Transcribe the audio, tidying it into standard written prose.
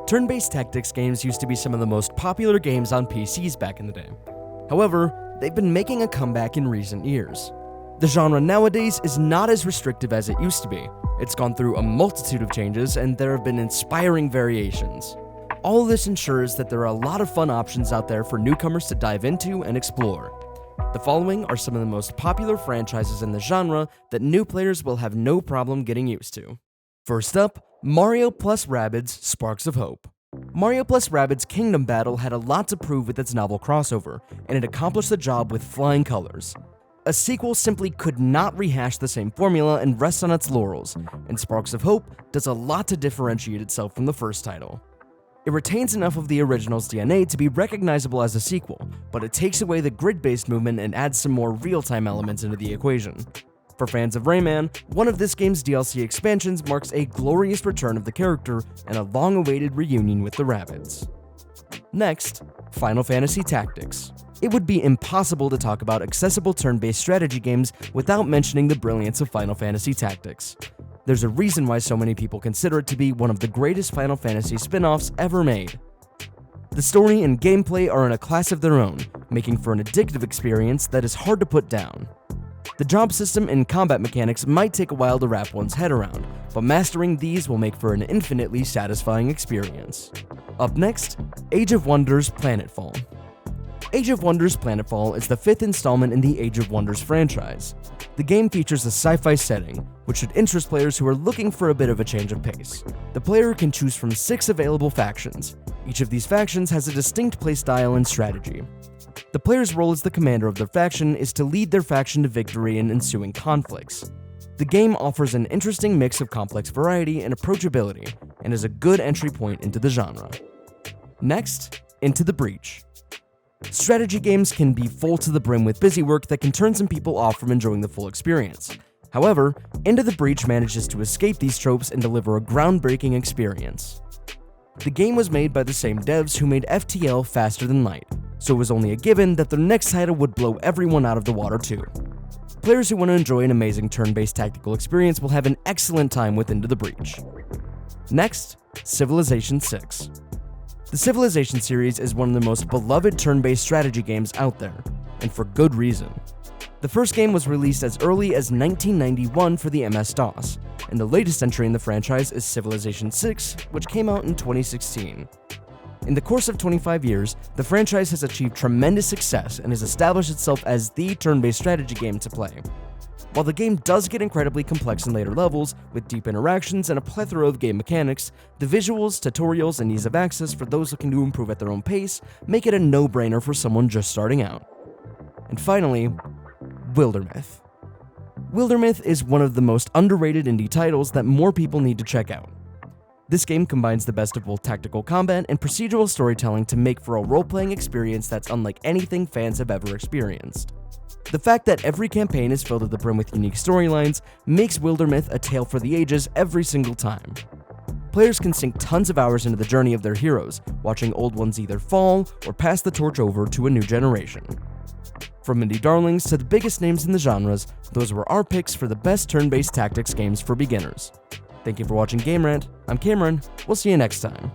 Turn-based tactics games used to be some of the most popular games on PCs back in the day. However, they've been making a comeback in recent years. The genre nowadays is not as restrictive as it used to be. It's gone through a multitude of changes, and there have been inspiring variations. All of this ensures that there are a lot of fun options out there for newcomers to dive into and explore. The following are some of the most popular franchises in the genre that new players will have no problem getting used to. First up, Mario plus Rabbids Sparks of Hope. Mario plus Rabbids Kingdom Battle had a lot to prove with its novel crossover, and it accomplished the job with flying colors. A sequel simply could not rehash the same formula and rest on its laurels, and Sparks of Hope does a lot to differentiate itself from the first title. It retains enough of the original's DNA to be recognizable as a sequel, but it takes away the grid-based movement and adds some more real-time elements into the equation. For fans of Rayman, one of this game's DLC expansions marks a glorious return of the character and a long-awaited reunion with the Rabbids. Next, Final Fantasy Tactics. It would be impossible to talk about accessible turn-based strategy games without mentioning the brilliance of Final Fantasy Tactics. There's a reason why so many people consider it to be one of the greatest Final Fantasy spin-offs ever made. The story and gameplay are in a class of their own, making for an addictive experience that is hard to put down. The job system and combat mechanics might take a while to wrap one's head around, but mastering these will make for an infinitely satisfying experience. Up next, Age of Wonders Planetfall. Age of Wonders Planetfall is the fifth installment in the Age of Wonders franchise. The game features a sci-fi setting, which should interest players who are looking for a bit of a change of pace. The player can choose from 6 available factions. Each of these factions has a distinct playstyle and strategy. The player's role as the commander of their faction is to lead their faction to victory in ensuing conflicts. The game offers an interesting mix of complex variety and approachability, and is a good entry point into the genre. Next, Into the Breach. Strategy games can be full to the brim with busy work that can turn some people off from enjoying the full experience. However, Into the Breach manages to escape these tropes and deliver a groundbreaking experience. The game was made by the same devs who made FTL Faster Than Light, so it was only a given that their next title would blow everyone out of the water too. Players who want to enjoy an amazing turn-based tactical experience will have an excellent time with Into the Breach. Next, Civilization VI. The Civilization series is one of the most beloved turn-based strategy games out there, and for good reason. The first game was released as early as 1991 for the MS-DOS, and the latest entry in the franchise is Civilization VI, which came out in 2016. In the course of 25 years, the franchise has achieved tremendous success and has established itself as the turn-based strategy game to play. While the game does get incredibly complex in later levels, with deep interactions and a plethora of game mechanics, the visuals, tutorials, and ease of access for those looking to improve at their own pace make it a no-brainer for someone just starting out. And finally, Wildermyth. Wildermyth is one of the most underrated indie titles that more people need to check out. This game combines the best of both tactical combat and procedural storytelling to make for a role-playing experience that's unlike anything fans have ever experienced. The fact that every campaign is filled to the brim with unique storylines makes Wildermyth a tale for the ages every single time. Players can sink tons of hours into the journey of their heroes, watching old ones either fall or pass the torch over to a new generation. From indie darlings to the biggest names in the genres, those were our picks for the best turn-based tactics games for beginners. Thank you for watching Game Rant. I'm Cameron. We'll see you next time.